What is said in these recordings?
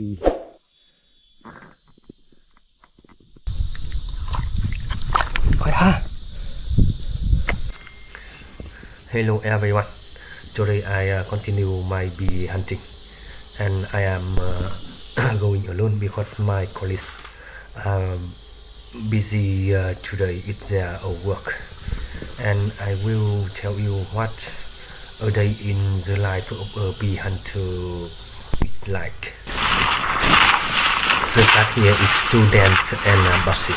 Hello everyone. Today I continue my bee hunting, and I am going alone because my colleagues are busy today with their work, and I will tell you what a day in the life of a bee hunter is like. The path here is too dense and busy.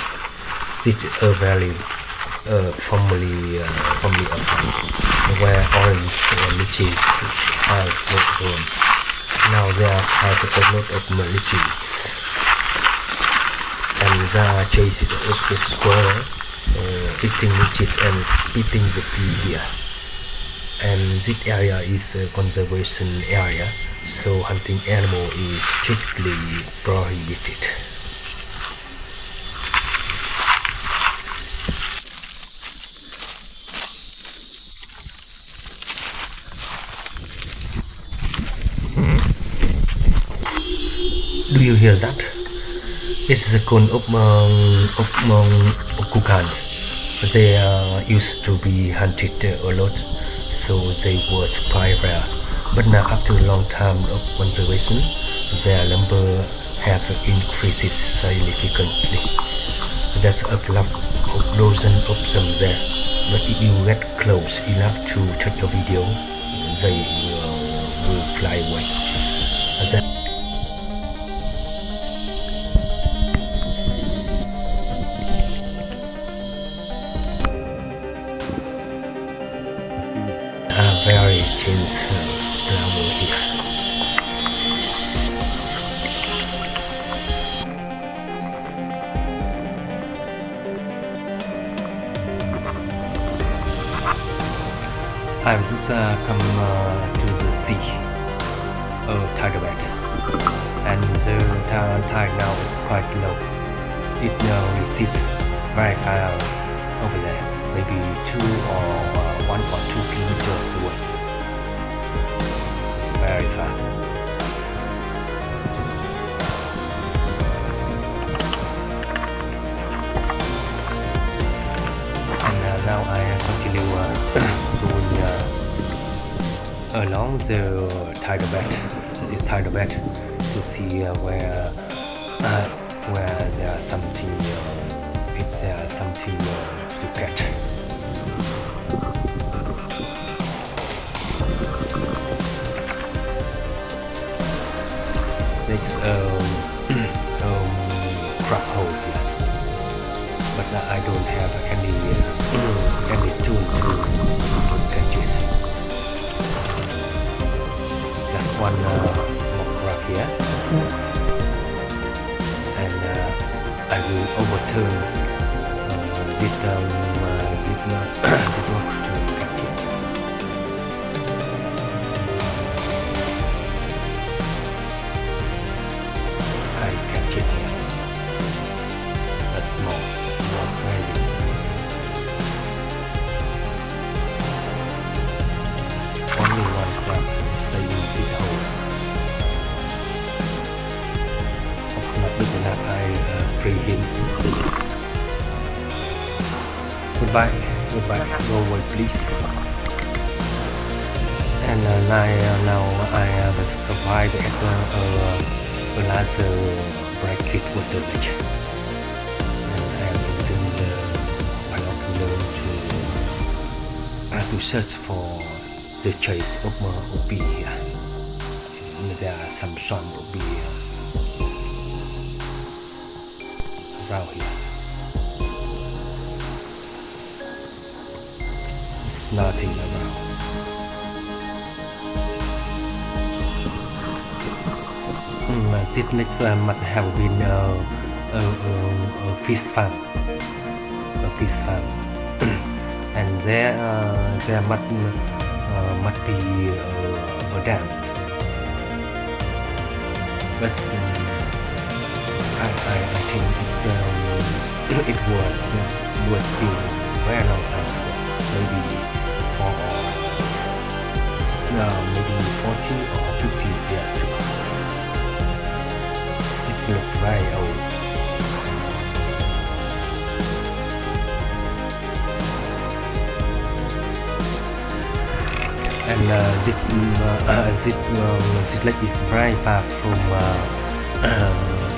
This is a very family affair where orange lychees have grown. Now there are quite a lot of lychees, and they are chasing up the squirrel, eating lychees and spitting the pea here. And this area is a conservation area, so hunting animal is strictly prohibited. Do you hear that? It's the cone of Kukan. They used to be hunted a lot, so they were quite rare. But now, after a long time of conservation, their number have increased significantly. There's a lot of dozens of them there, but if you get close enough to take a video, they will fly away. Very dense flower here. I've just come to the sea, tide bed, and the tide now is quite low. It recedes very far over there, maybe 1 or 2 kilometers away. It's very far. And now I continue going along the tidal bed, this tidal bed, to see where there are something, if there are something to get. There's crab hole here, but I don't have any tool to catch it. Just one more crab here, and I will overturn this rock to catch it. Small craving. Only one crab stay in this hole. That's not good enough. I free him. Goodbye, go away please. And now I have survived at a last bracket water ledge. To search for the trace of bee here. There are some swamp of bee around here. It's nothing around. This next must have been a fish farm. And there must be a dam. But I think it was built very long time ago, maybe 40 or 50 years ago. very old. And this lake is very far from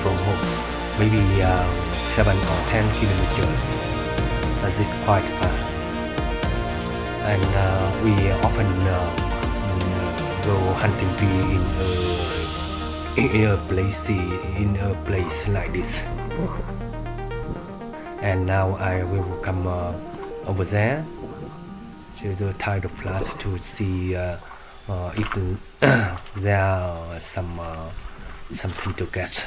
home, maybe 7 or 10 kilometers. It's quite far, and we often go hunting bee in a place like this. And now I will come over there to the tidal flats to see if there are something to catch,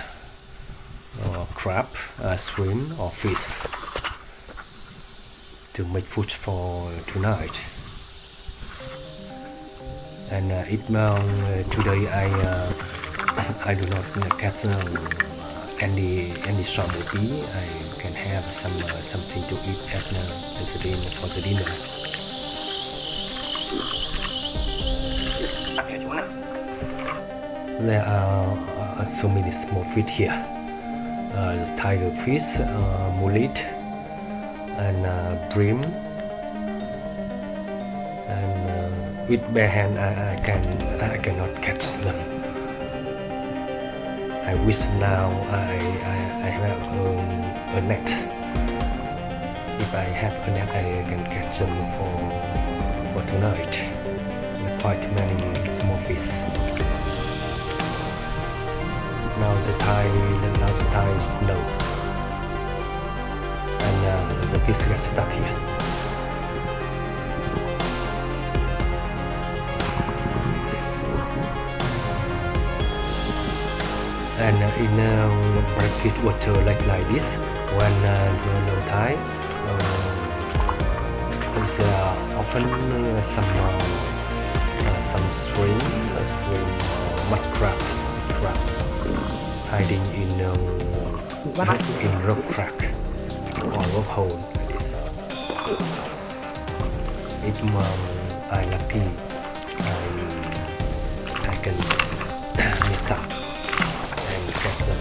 crab, shrimp or fish, to make food for tonight. And if today I do not catch any summer bee, I can have something to eat at the dinner for the dinner. There are so many small fish here, tiger fish, mullet, and bream. And with bare hand I cannot catch them. I wish now I have a net. If I have a net, I can catch them for tonight. Quite many small fish. Now the last tide is low, and the fish get stuck here. And in bracket water like this, when the low tide, there are often some shrimp, mud crab hiding in rock crack or rock hole like this. If I'm lucky, I can miss up and catch them.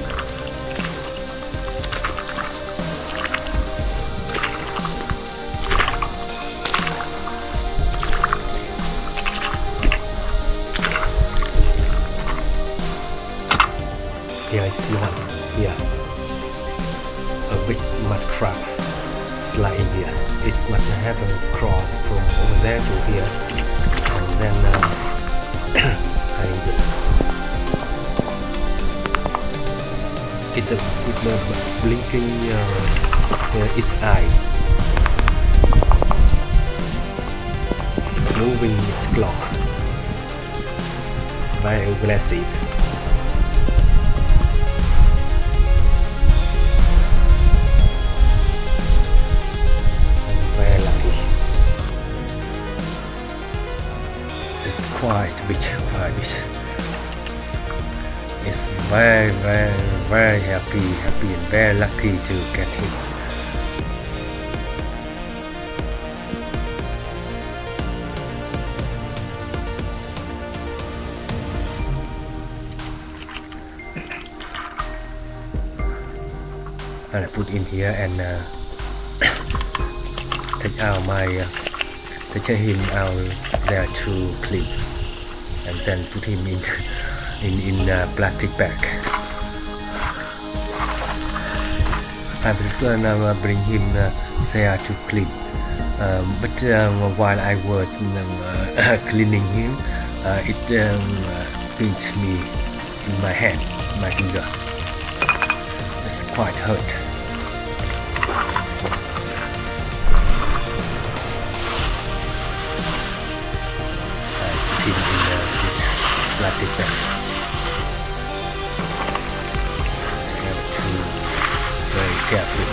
Here I see one. Here, a big mud crab is lying here. It must have crawled from over there to here, and then it's a blinking its eye. It's moving its claw. Very aggressive. Quite big. It's very happy and very lucky to get him. And I put in here and take him out there to clean, and then put him in a plastic bag. I bring him there to clean, but while I was cleaning him, it pinched me in my hand, my finger. It's quite hurt. In a plastic bag. I have to be very careful.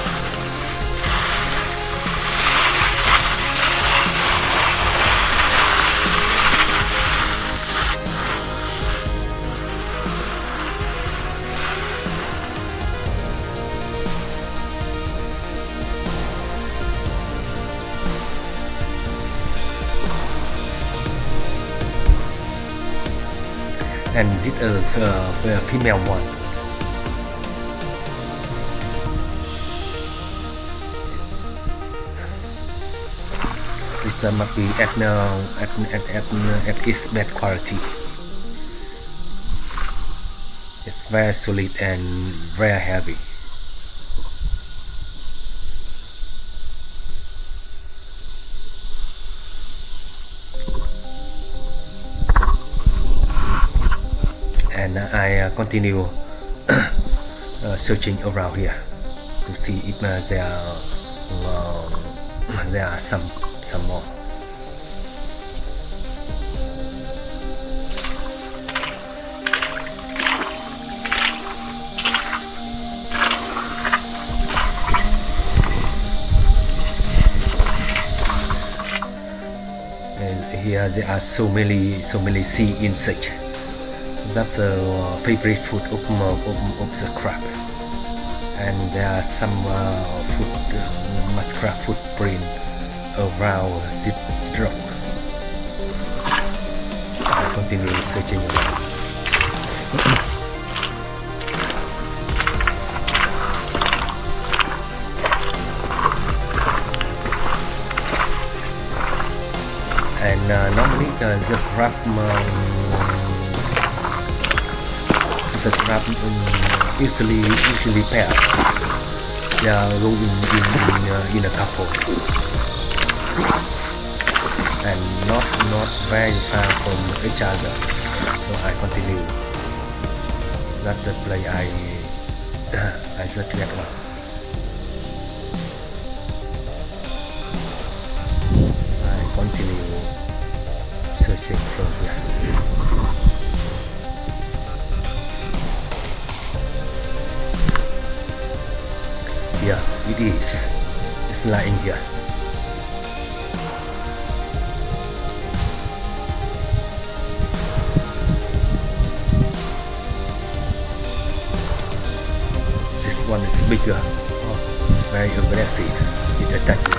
And this is a female one. must be at its best quality. It's very solid and very heavy. And I continue searching around here to see if there are some more. And here there are so many sea insects. That's a favorite food of the crab. And there are some muskrat footprint around this rock. I continue searching around. And normally the crab usually pair. They are rolling in a couple, and not very far from each other. So I continue. That's the place I search that one. I continue searching from here. Yeah, it is. It's lying here. This one is bigger. Oh, it's very aggressive. It attacks me.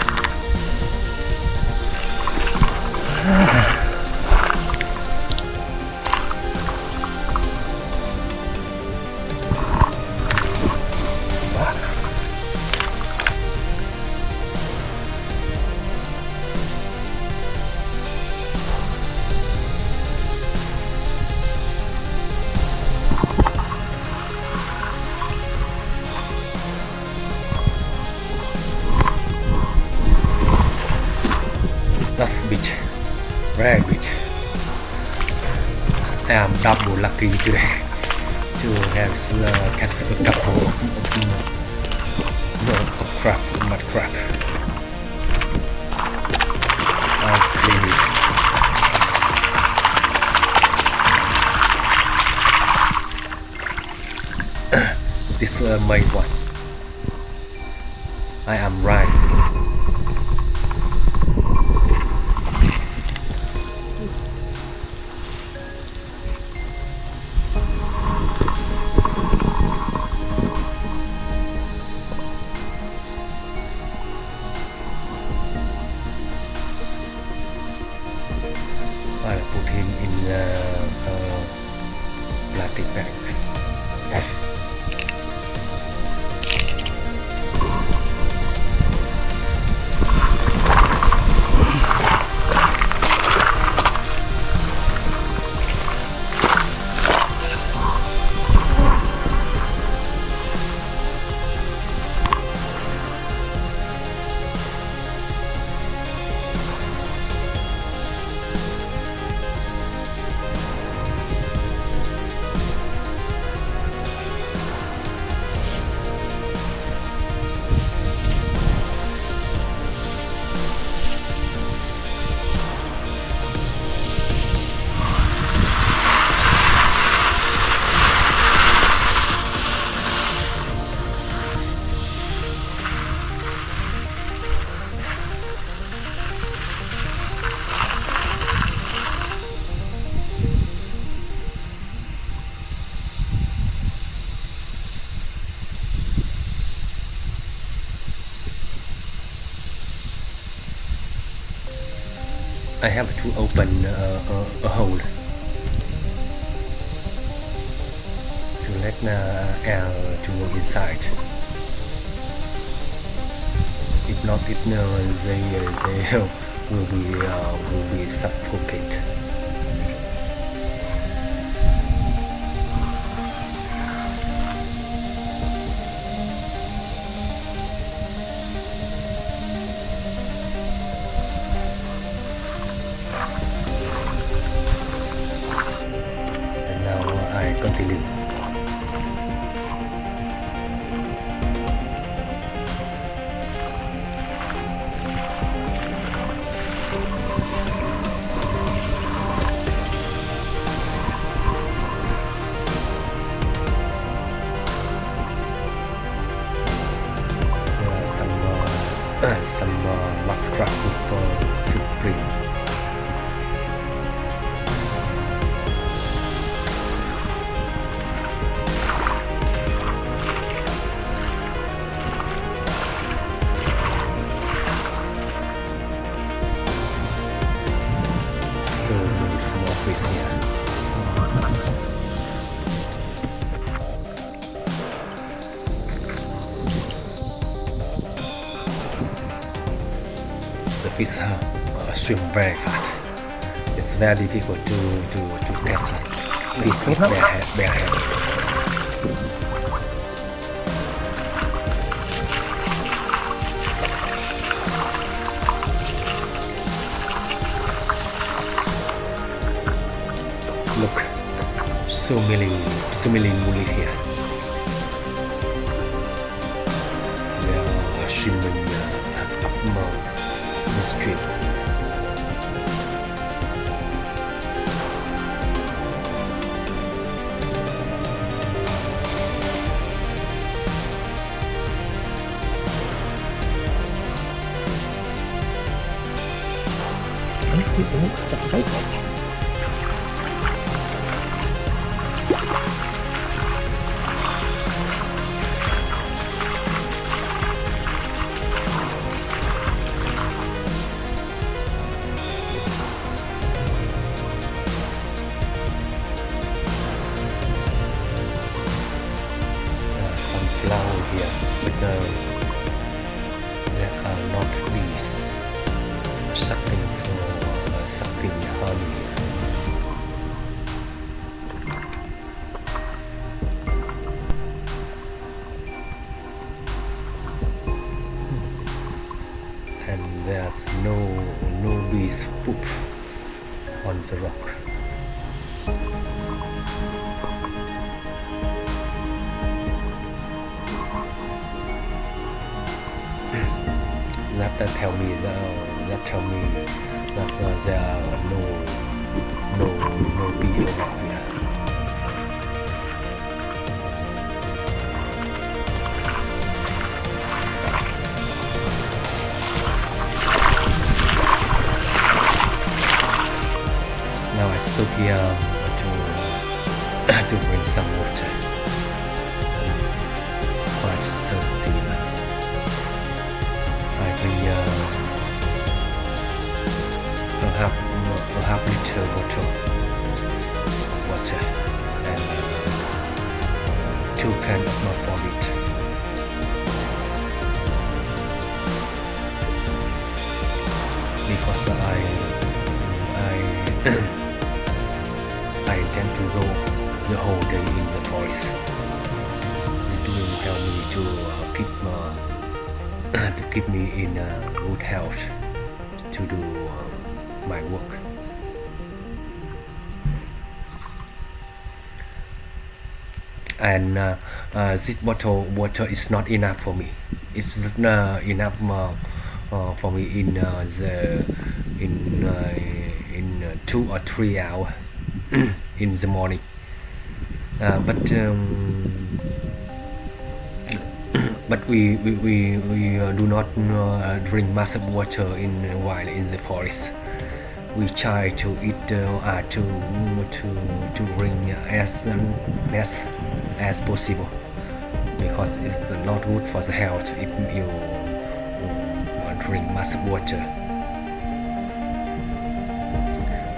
That's big, very big. I am double lucky today to have catch a couple of crab, mud crab. I'll clean it. This is my one. I am right. I put him in a plastic bag. I have to open a hole to let air to go inside. If not, they will be suffocate. And now I continue. Some muskrat footprint. So many small fish here. The fish swim very fast. It's very difficult to catch it. Fish with bare hand. Look, so many woolly here. They are swimming up the stream. Some flower here, but there are not bees sucking honey. And there's no bees poop on the rock. That tell me that there are no bee around here. Now I stop here to bring some water. Quite thirsty. I bring a half liter bottle water and 2 cans of milk for it. Because I intend to go the whole day in the forest. It will help me to keep me in good health to do my work. And this bottle water is not enough for me. It's not enough for me in 2 or 3 hours in the morning. But we do not drink much water while in the forest. We try to eat to drink as less as possible, because it's not good for the health if you drink much water.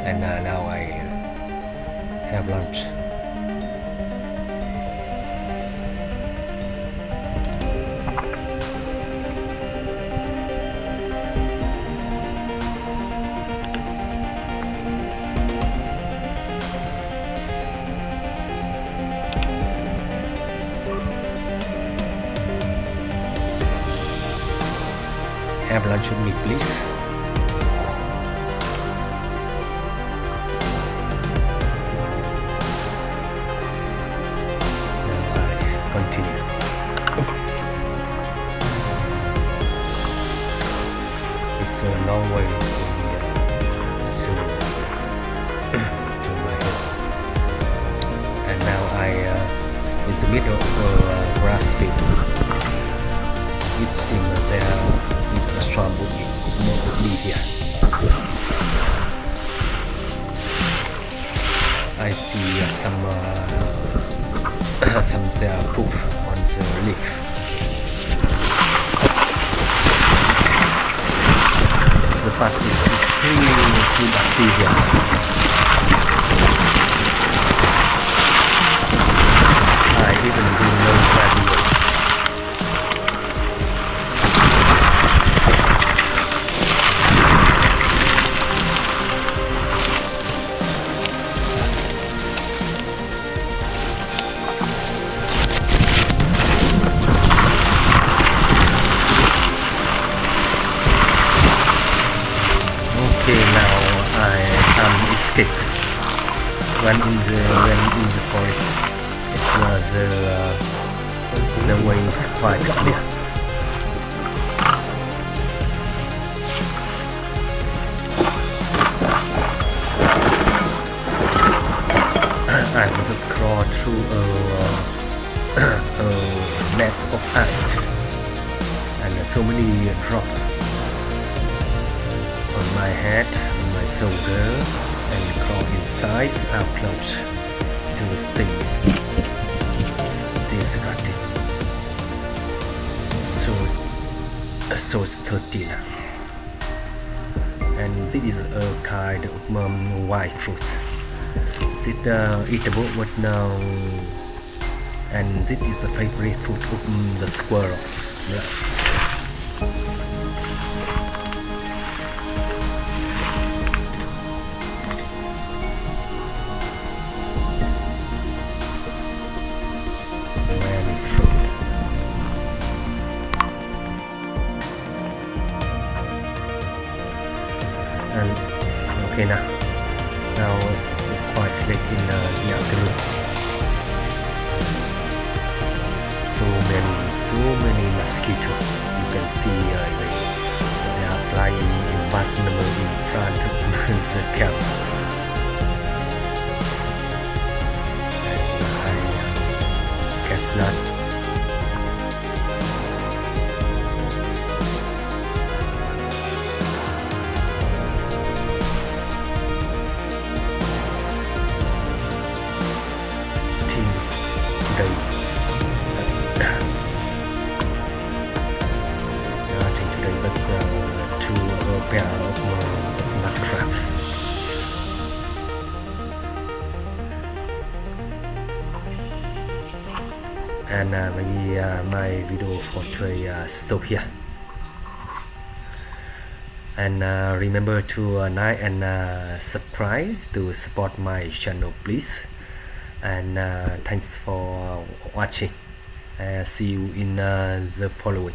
And now I have lunch. lunch with me, please. Continue. It's a long way from here to my home, and now I in the middle of a grass field. It seems there is a strong would here. I see some their poop on the leaf. The path is extremely good to see here. I even didn't know where we were. Okay, now I am escape. When in the forest, it's the way is quite clear. I must crawl through a net of ants and so many drops on my head, on my shoulder, and crawl inside our clothes to stay distracted. So it's 13. And this is a kind of white fruit. It's eatable, but now, and this is the favorite food of the squirrel. And okay, now it's quite late in the afternoon. So many mosquitoes. You can see they are flying in vast number in front of the camp. And I guess not. Pair of nut crab. And maybe my video for today stop here. And remember to like and subscribe to support my channel, please. And thanks for watching. See you in the following.